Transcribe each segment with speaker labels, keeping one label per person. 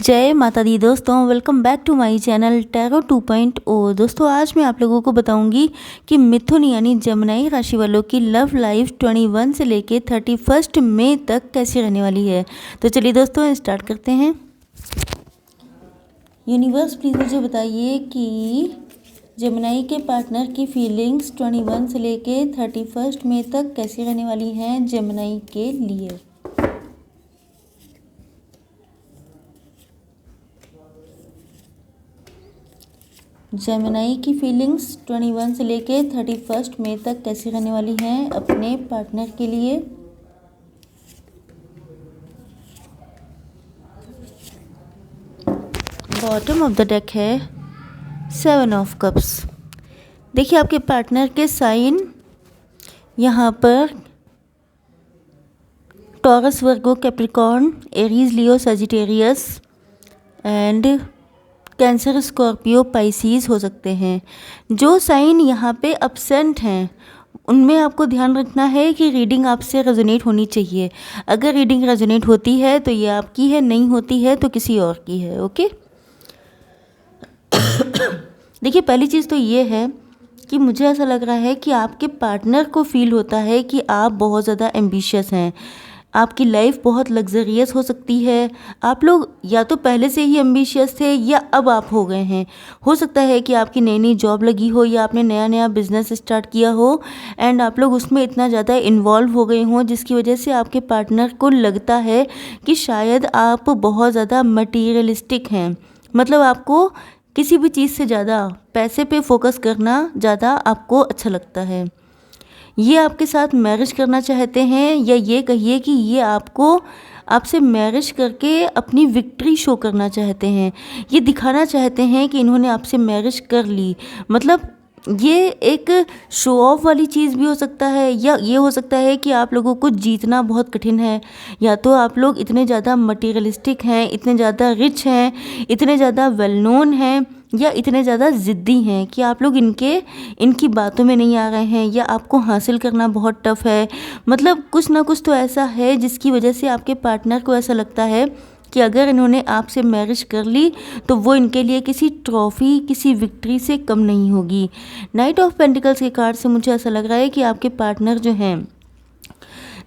Speaker 1: जय माता दी दोस्तों, welcome back to my channel tarot 2.0। दोस्तों आज मैं आप लोगों को बताऊंगी कि मिथुन यानी जमनाई राशि वालों की लव लाइफ 21 से लेके 31 मई तक कैसी रहने वाली है। तो चलिए दोस्तों स्टार्ट करते हैं। यूनिवर्स प्लीज़ मुझे बताइए कि जमनाई के पार्टनर की फीलिंग्स 21 से लेके 31 मई तक कैसी रहने वाली हैं जमनाई के लिए। जेमिनी की फीलिंग्स 21 से लेके 31 मई तक कैसी रहने वाली हैं अपने पार्टनर के लिए। बॉटम ऑफ द डेक है 7 ऑफ कप्स। देखिए आपके पार्टनर के साइन यहाँ पर taurus, Virgo, Capricorn, Aries, Leo, Sagittarius and cancer, Scorpio, Pisces हो सकते हैं। जो साइन यहाँ पे अब्सेंट हैं उनमें आपको ध्यान रखना है कि रीडिंग आपसे रेजोनेट होनी चाहिए। अगर रीडिंग रेजोनेट होती है तो ये आपकी है, नहीं होती है तो किसी और की है। ओके देखिए पहली चीज़ तो ये है कि मुझे ऐसा लग रहा है कि आपके पार्टनर को फील होता है कि आप बहुत ज़्यादा एम्बिशियस हैं। आपकी लाइफ बहुत लग्जरियस हो सकती है। आप लोग या तो पहले से ही एम्बिशियस थे या अब आप हो गए हैं। हो सकता है कि आपकी नई नई जॉब लगी हो या आपने नया नया बिजनेस स्टार्ट किया हो एंड आप लोग उसमें इतना ज़्यादा इन्वॉल्व हो गए हों जिसकी वजह से आपके पार्टनर को लगता है कि शायद आप बहुत ज़्यादा मटीरियलिस्टिक हैं। मतलब आपको किसी भी चीज़ से ज़्यादा पैसे पे फोकस करना ज़्यादा आपको अच्छा लगता है। ये आपके साथ मैरिज करना चाहते हैं या ये कहिए कि ये आपसे मैरिज करके अपनी विक्ट्री शो करना चाहते हैं। ये दिखाना चाहते हैं कि इन्होंने आपसे मैरिज कर ली। मतलब ये एक शो ऑफ वाली चीज़ भी हो सकता है या ये हो सकता है कि आप लोगों को जीतना बहुत कठिन है, या तो आप लोग इतने ज़्यादा मटीरियलिस्टिक हैं, इतने ज़्यादा रिच हैं, इतने ज़्यादा वेल नोन हैं या इतने ज़्यादा ज़िद्दी हैं कि आप लोग इनकी बातों में नहीं आ रहे हैं या आपको हासिल करना बहुत टफ है। मतलब कुछ ना कुछ तो ऐसा है जिसकी वजह से आपके पार्टनर को ऐसा लगता है कि अगर इन्होंने आपसे मैरिज कर ली तो वो इनके लिए किसी ट्रॉफी, किसी विक्ट्री से कम नहीं होगी। नाइट ऑफ पेंटिकल्स के कार्ड से मुझे ऐसा लग रहा है कि आपके पार्टनर जो हैं,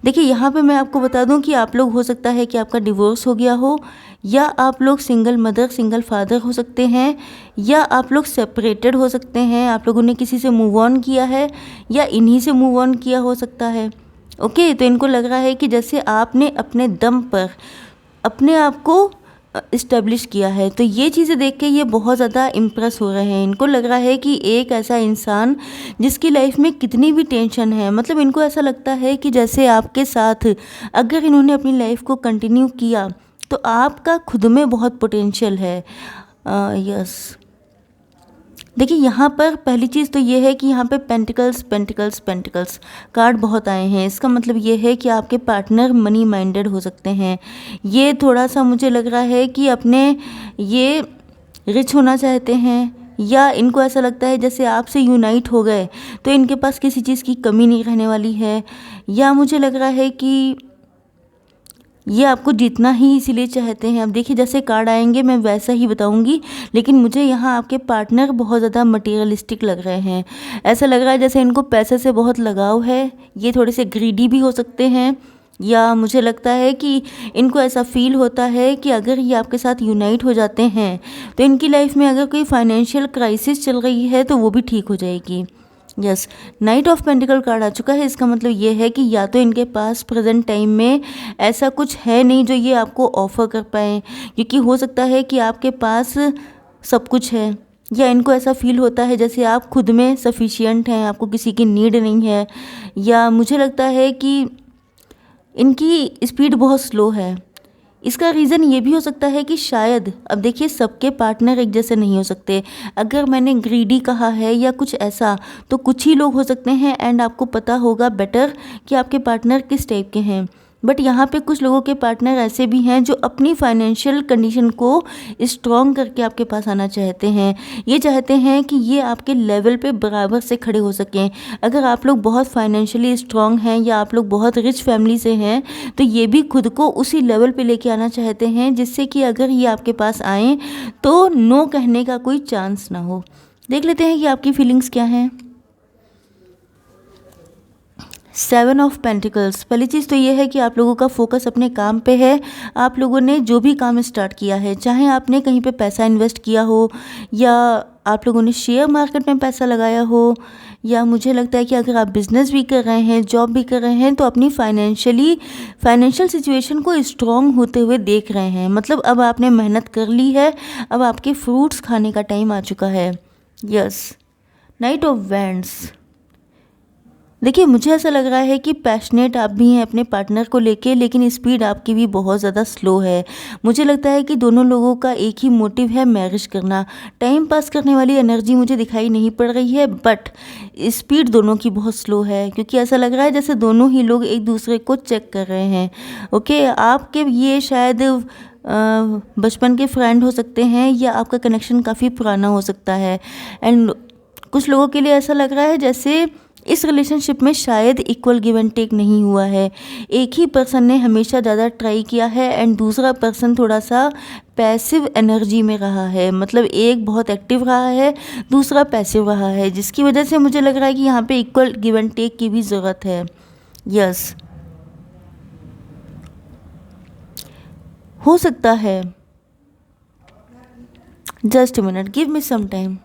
Speaker 1: देखिए यहाँ पे मैं आपको बता दूं कि आप लोग हो सकता है कि आपका डिवोर्स हो गया हो या आप लोग सिंगल मदर, सिंगल फादर हो सकते हैं या आप लोग सेपरेटेड हो सकते हैं। आप लोगों ने किसी से मूव ऑन किया है या इन्हीं से मूव ऑन किया हो सकता है। ओके तो इनको लग रहा है कि जैसे आपने अपने दम पर अपने आप को इस्टेब्लिश किया है। तो ये चीज़ें देख के ये बहुत ज़्यादा इम्प्रेस हो रहे हैं। इनको लग रहा है कि एक ऐसा इंसान जिसकी लाइफ में कितनी भी टेंशन है, मतलब इनको ऐसा लगता है कि जैसे आपके साथ अगर इन्होंने अपनी लाइफ को कंटिन्यू किया तो आपका खुद में बहुत पोटेंशियल है। यस देखिए यहाँ पर पहली चीज़ तो ये है कि यहाँ पे पेंटिकल्स पेंटिकल्स पेंटिकल्स कार्ड बहुत आए हैं। इसका मतलब ये है कि आपके पार्टनर मनी माइंडेड हो सकते हैं। ये थोड़ा सा मुझे लग रहा है कि ये रिच होना चाहते हैं या इनको ऐसा लगता है जैसे आपसे यूनाइट हो गए तो इनके पास किसी चीज़ की कमी नहीं रहने वाली है। या मुझे लग रहा है कि ये आपको जीतना ही इसीलिए चाहते हैं। अब देखिए जैसे कार्ड आएंगे मैं वैसा ही बताऊंगी, लेकिन मुझे यहाँ आपके पार्टनर बहुत ज़्यादा मटीरियलिस्टिक लग रहे हैं। ऐसा लग रहा है जैसे इनको पैसे से बहुत लगाव है। ये थोड़े से ग्रीडी भी हो सकते हैं या मुझे लगता है कि इनको ऐसा फील होता है कि अगर ये आपके साथ यूनाइट हो जाते हैं तो इनकी लाइफ में अगर कोई फाइनेंशियल क्राइसिस चल रही है तो वो भी ठीक हो जाएगी। Yes knight of pentacle card आ चुका है। इसका मतलब ये है कि या तो इनके पास प्रेजेंट टाइम में ऐसा कुछ है नहीं जो ये आपको ऑफर कर पाए, क्योंकि हो सकता है कि आपके पास सब कुछ है या इनको ऐसा फील होता है जैसे आप खुद में सफिशिएंट हैं, आपको किसी की नीड नहीं है। या मुझे लगता है कि इनकी स्पीड बहुत स्लो है। इसका रीज़न ये भी हो सकता है कि शायद, अब देखिए सबके पार्टनर एक जैसे नहीं हो सकते। अगर मैंने ग्रीडी कहा है या कुछ ऐसा तो कुछ ही लोग हो सकते हैं एंड आपको पता होगा बेटर कि आपके पार्टनर किस टाइप के हैं। बट यहाँ पे कुछ लोगों के पार्टनर ऐसे भी हैं जो अपनी फाइनेंशियल कंडीशन को स्ट्रॉन्ग करके आपके पास आना चाहते हैं। ये चाहते हैं कि ये आपके लेवल पे बराबर से खड़े हो सकें। अगर आप लोग बहुत फाइनेंशियली स्ट्रॉन्ग हैं या आप लोग बहुत रिच फैमिली से हैं तो ये भी खुद को उसी लेवल पे लेके आना चाहते हैं, जिससे कि अगर ये आपके पास आएँ तो नो कहने का कोई चांस ना हो। देख लेते हैं कि आपकी फीलिंग्स क्या हैं। 7 ऑफ पेंटिकल्स। पहली चीज़ तो ये है कि आप लोगों का फोकस अपने काम पे है। आप लोगों ने जो भी काम स्टार्ट किया है, चाहे आपने कहीं पे पैसा इन्वेस्ट किया हो या आप लोगों ने शेयर मार्केट में पैसा लगाया हो, या मुझे लगता है कि अगर आप बिज़नेस भी कर रहे हैं, जॉब भी कर रहे हैं, तो अपनी फाइनेंशियल सिचुएशन को स्ट्रॉन्ग होते हुए देख रहे हैं। मतलब अब आपने मेहनत कर ली है, अब आपके फ्रूट्स खाने का टाइम आ चुका है। Yes, knight of wands. देखिए, मुझे ऐसा लग रहा है कि पैशनेट आप भी हैं अपने पार्टनर को लेके, लेकिन स्पीड आपकी भी बहुत ज़्यादा स्लो है। मुझे लगता है कि दोनों लोगों का एक ही मोटिव है, मैरिज करना। टाइम पास करने वाली एनर्जी मुझे दिखाई नहीं पड़ रही है, बट स्पीड दोनों की बहुत स्लो है, क्योंकि ऐसा लग रहा है जैसे दोनों ही लोग एक दूसरे को चेक कर रहे हैं। ओके, आपके ये शायद बचपन के फ्रेंड हो सकते हैं या आपका कनेक्शन काफ़ी पुराना हो सकता है। एंड कुछ लोगों के लिए ऐसा लग रहा है जैसे इस रिलेशनशिप में शायद इक्वल गिव एंड टेक नहीं हुआ है। एक ही पर्सन ने हमेशा ज़्यादा ट्राई किया है एंड दूसरा पर्सन थोड़ा सा पैसिव एनर्जी में रहा है। मतलब एक बहुत एक्टिव रहा है, दूसरा पैसिव रहा है, जिसकी वजह से मुझे लग रहा है कि यहाँ पे इक्वल गिव एंड टेक की भी ज़रूरत है। यस, हो सकता है। Just minute, give me some time.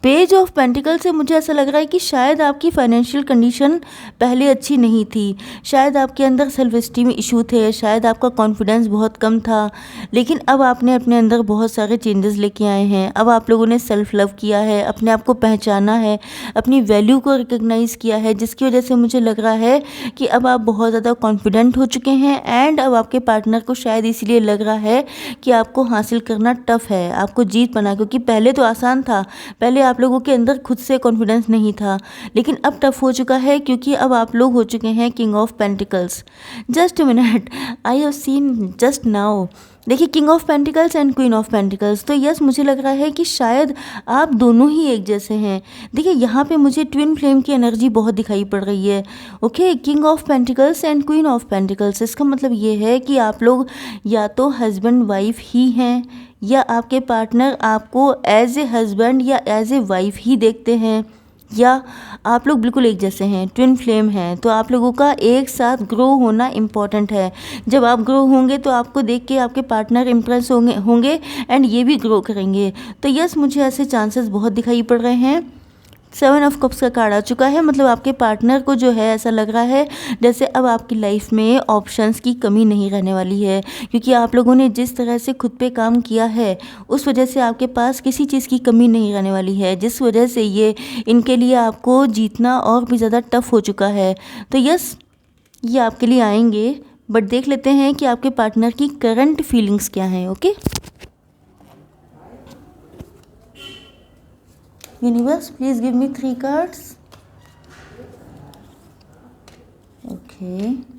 Speaker 1: Page of pentacle से मुझे ऐसा लग रहा है कि शायद आपकी फाइनेंशियल कंडीशन पहले अच्छी नहीं थी, शायद आपके अंदर सेल्फ एस्टीम इशू थे, शायद आपका कॉन्फिडेंस बहुत कम था, लेकिन अब आपने अपने अंदर बहुत सारे चेंजेस लेके आए हैं। अब आप लोगों ने सेल्फ लव किया है, अपने आप को पहचाना है, अपनी वैल्यू को रिकग्नाइज़ किया है, जिसकी वजह से मुझे लग रहा है कि अब आप बहुत ज़्यादा कॉन्फिडेंट हो चुके हैं। एंड अब आपके पार्टनर को शायद इसीलिए लग रहा है कि आपको हासिल करना टफ है, आपको जीत पाना, क्योंकि पहले तो आसान था, पहले आप लोगों के अंदर खुद से कॉन्फिडेंस नहीं था, लेकिन अब टफ हो चुका है, क्योंकि अब आप लोग हो चुके हैं king of pentacles. Just minute, I have seen just now. देखिए, king of pentacles and queen of pentacles, तो यस, मुझे लग रहा है कि शायद आप दोनों ही एक जैसे हैं। देखिए, यहाँ पे मुझे ट्विन फ्लेम की एनर्जी बहुत दिखाई पड़ रही है। Okay, king of pentacles and queen of pentacles, इसका मतलब ये है कि आप लोग या तो हस्बैंड वाइफ ही हैं, या आपके पार्टनर आपको एज ए हस्बैंड या एज ए वाइफ ही देखते हैं, या आप लोग बिल्कुल एक जैसे हैं, ट्विन फ्लेम हैं। तो आप लोगों का एक साथ ग्रो होना इम्पॉर्टेंट है। जब आप ग्रो होंगे तो आपको देख के आपके पार्टनर इम्प्रेस होंगे एंड ये भी ग्रो करेंगे। तो यस, मुझे ऐसे चांसेस बहुत दिखाई पड़ रहे हैं। 7 ऑफ कप्स का कार्ड आ चुका है, मतलब आपके पार्टनर को जो है ऐसा लग रहा है जैसे अब आपकी लाइफ में ऑप्शंस की कमी नहीं रहने वाली है, क्योंकि आप लोगों ने जिस तरह से खुद पे काम किया है उस वजह से आपके पास किसी चीज़ की कमी नहीं रहने वाली है, जिस वजह से ये इनके लिए आपको जीतना और भी ज़्यादा टफ हो चुका है। तो यस, ये आपके लिए आएंगे, बट देख लेते हैं कि आपके पार्टनर की करंट फीलिंग्स क्या हैं। Okay, universe please give me 3 cards. Okay,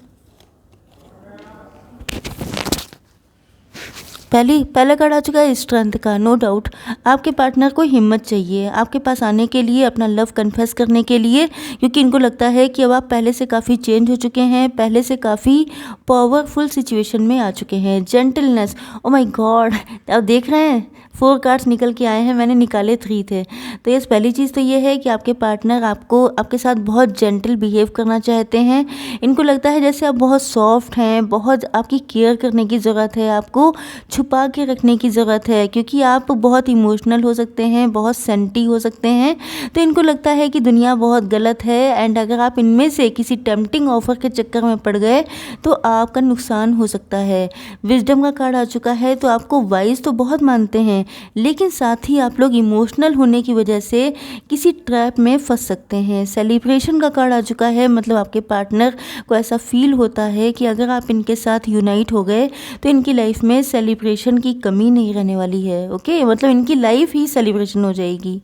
Speaker 1: पहला कार्ड आ चुका है स्ट्रेंथ का। नो डाउट आपके पार्टनर को हिम्मत चाहिए आपके पास आने के लिए, अपना लव कन्फेस करने के लिए, क्योंकि इनको लगता है कि अब आप पहले से काफ़ी चेंज हो चुके हैं, पहले से काफ़ी पावरफुल सिचुएशन में आ चुके हैं। जेंटलनेस, ओ माय गॉड, आप देख रहे हैं 4 कार्ड्स निकल के आए हैं, मैंने निकाले 3 थे। तो यस, पहली चीज़ तो ये है कि आपके पार्टनर आपके साथ बहुत जेंटल बिहेव करना चाहते हैं। इनको लगता है जैसे आप बहुत सॉफ्ट हैं, बहुत आपकी केयर करने की ज़रूरत है, आपको छुपा के रखने की ज़रूरत है, क्योंकि आप बहुत इमोशनल हो सकते हैं, बहुत सेंटी हो सकते हैं। तो इनको लगता है कि दुनिया बहुत गलत है एंड अगर आप इनमें से किसी टेम्पटिंग ऑफर के चक्कर में पड़ गए तो आपका नुकसान हो सकता है। विजडम का कार्ड आ चुका है, तो आपको वाइज तो बहुत मानते हैं, लेकिन साथ ही आप लोग इमोशनल होने की वजह से किसी ट्रैप में फंस सकते हैं। सेलिब्रेशन का कार्ड आ चुका है, मतलब आपके पार्टनर को ऐसा फील होता है कि अगर आप इनके साथ यूनाइट हो गए तो इनकी लाइफ में सेलिब्रेशन की कमी नहीं रहने वाली है। ओके, मतलब इनकी लाइफ ही सेलिब्रेशन हो जाएगी।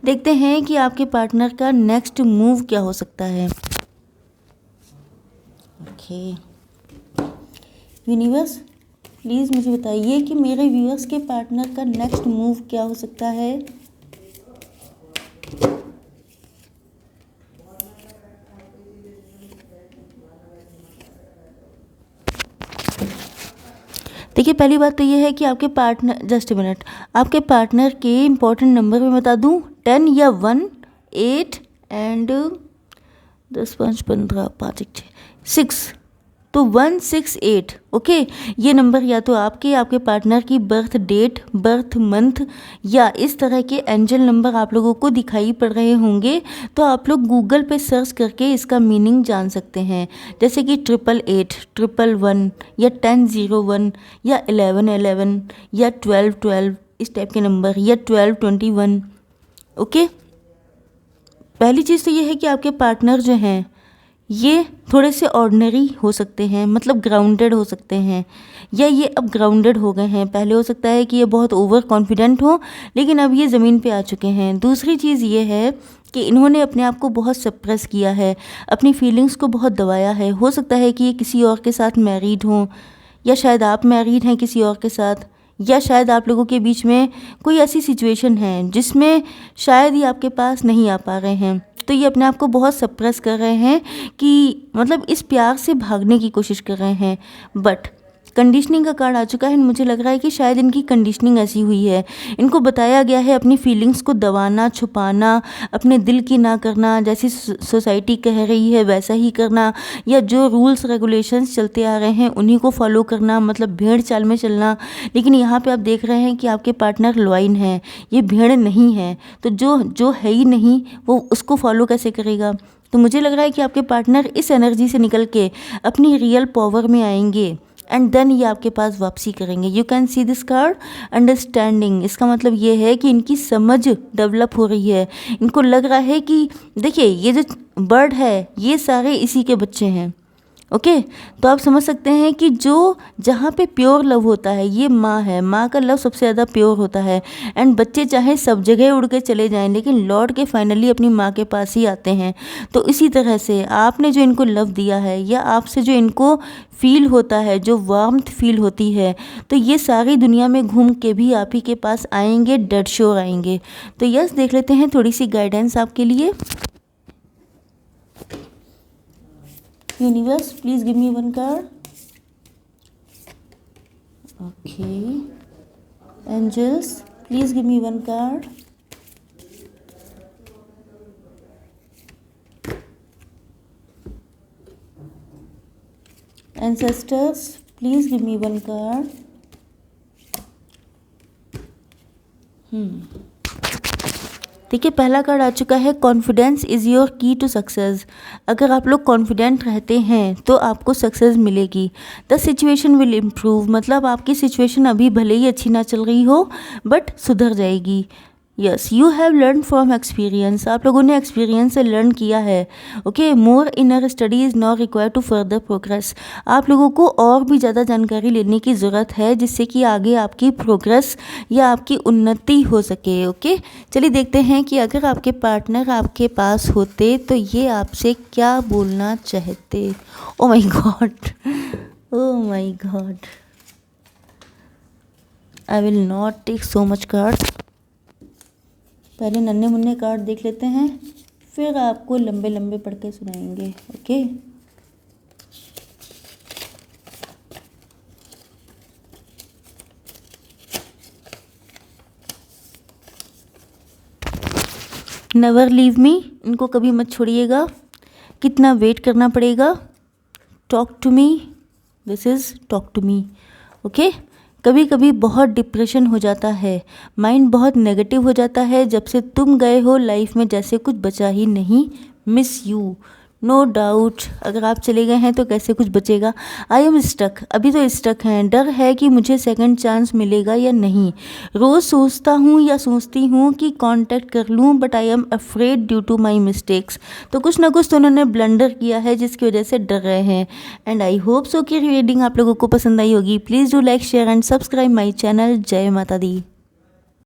Speaker 1: देखते हैं कि आपके पार्टनर का नेक्स्ट मूव क्या हो सकता है। ओके यूनिवर्स, प्लीज़ मुझे बताइए कि मेरे व्यूअर्स के पार्टनर का नेक्स्ट मूव क्या हो सकता है। देखिए, पहली बात तो ये है कि आपके पार्टनर, जस्ट ए मिनट, आपके पार्टनर के इम्पोर्टेंट नंबर मैं बता दूं, 10 या 1, 8 एंड 10, 5, 15, 5, 6, तो 168। ओके, ये नंबर या तो आपके पार्टनर की बर्थ डेट, बर्थ मंथ या इस तरह के एंजल नंबर आप लोगों को दिखाई पड़ रहे होंगे, तो आप लोग गूगल पे सर्च करके इसका मीनिंग जान सकते हैं। जैसे कि 888, 111 या 1001 या 1111 या 1212, इस टाइप के नंबर, या 1221। ओके, पहली चीज़ तो ये है कि आपके पार्टनर जो हैं ये थोड़े से ऑर्डिनरी हो सकते हैं, मतलब ग्राउंडेड हो सकते हैं, या ये अब ग्राउंडेड हो गए हैं। पहले हो सकता है कि ये बहुत ओवर कॉन्फिडेंट हो, लेकिन अब ये ज़मीन पे आ चुके हैं। दूसरी चीज़ ये है कि इन्होंने अपने आप को बहुत सप्रेस किया है, अपनी फीलिंग्स को बहुत दबाया है। हो सकता है कि ये किसी और के साथ मैरिड हों, या शायद आप मैरिड हैं किसी और के साथ, या शायद आप लोगों के बीच में कोई ऐसी सिचुएशन है जिसमें शायद ये आपके पास नहीं आ पा रहे हैं। तो ये अपने आप को बहुत सप्रेस कर रहे हैं कि मतलब इस प्यार से भागने की कोशिश कर रहे हैं। बट कंडीशनिंग का कार्ड आ चुका है। मुझे लग रहा है कि शायद इनकी कंडीशनिंग ऐसी हुई है, इनको बताया गया है अपनी फीलिंग्स को दबाना, छुपाना, अपने दिल की ना करना, जैसी सोसाइटी कह रही है वैसा ही करना, या जो रूल्स रेगुलेशंस चलते आ रहे हैं उन्हीं को फॉलो करना, मतलब भेड़ चाल में चलना। लेकिन यहाँ पे आप देख रहे हैं कि आपके पार्टनर लॉयल हैं, ये भेड़ नहीं है, तो जो है ही नहीं वो उसको फॉलो कैसे करेगा। तो मुझे लग रहा है कि आपके पार्टनर इस एनर्जी से निकल के अपनी रियल पावर में आएंगे एंड देन ये आपके पास वापसी करेंगे। You can see this card understanding. इसका मतलब ये है कि इनकी समझ डेवलप हो रही है। इनको लग रहा है कि देखिए ये जो बर्ड है ये सारे इसी के बच्चे हैं। ओके, तो आप समझ सकते हैं कि जो जहाँ पे प्योर लव होता है, ये माँ है, माँ का लव सबसे ज़्यादा प्योर होता है। एंड बच्चे चाहे सब जगह उड़ के चले जाएं लेकिन लौट के फाइनली अपनी माँ के पास ही आते हैं। तो इसी तरह से आपने जो इनको लव दिया है या आपसे जो इनको फील होता है, जो वार्मथ फील होती है, तो ये सारी दुनिया में घूम के भी आप ही के पास आएंगे, डेड श्योर आएंगे। तो यस, देख लेते हैं थोड़ी सी गाइडेंस आपके लिए। Universe, please give me one card. Okay. Angels, please give me one card. Ancestors, please give me one card. देखिए, पहला कार्ड आ चुका है, कॉन्फिडेंस इज़ योर की टू सक्सेस। अगर आप लोग कॉन्फिडेंट रहते हैं तो आपको सक्सेस मिलेगी। द सिचुएशन विल इम्प्रूव, मतलब आपकी सिचुएशन अभी भले ही अच्छी ना चल रही हो बट सुधर जाएगी। Yes, you have learn from experience, आप लोगों ने एक्सपीरियंस से लर्न किया है। Okay, more inner study is not required to further progress. आप लोगों को और भी ज़्यादा जानकारी लेने की ज़रूरत है जिससे कि आगे आपकी प्रोग्रेस या आपकी उन्नति हो सके। ओके, चलिए देखते हैं कि अगर आपके पार्टनर आपके पास होते तो ये आपसे क्या बोलना चाहते। Oh my God, oh my God, I will not take so much card. पहले नन्हे मुन्ने कार्ड देख लेते हैं, फिर आपको लंबे लंबे पढ़ के सुनाएंगे। ओके, नेवर लीव मी, इनको कभी मत छोड़िएगा। कितना वेट करना पड़ेगा, talk to me, this is talk to me. Okay, कभी कभी बहुत डिप्रेशन हो जाता है, माइंड बहुत नेगेटिव हो जाता है जब से तुम गए हो लाइफ में, जैसे कुछ बचा ही नहीं। Miss you, no doubt. अगर आप चले गए हैं तो कैसे कुछ बचेगा। आई एम स्टक, अभी तो स्टक हैं। डर है कि मुझे सेकंड चांस मिलेगा या नहीं। रोज़ सोचता हूँ या सोचती हूँ कि कांटेक्ट कर लूँ but I am afraid due to my mistakes. तो कुछ ना कुछ तो उन्होंने ब्लंडर किया है जिसकी वजह से डर रहे हैं। एंड आई होप सो कि रीडिंग आप लोगों को पसंद आई होगी। Please do like, share and subscribe my channel. जय माता दी।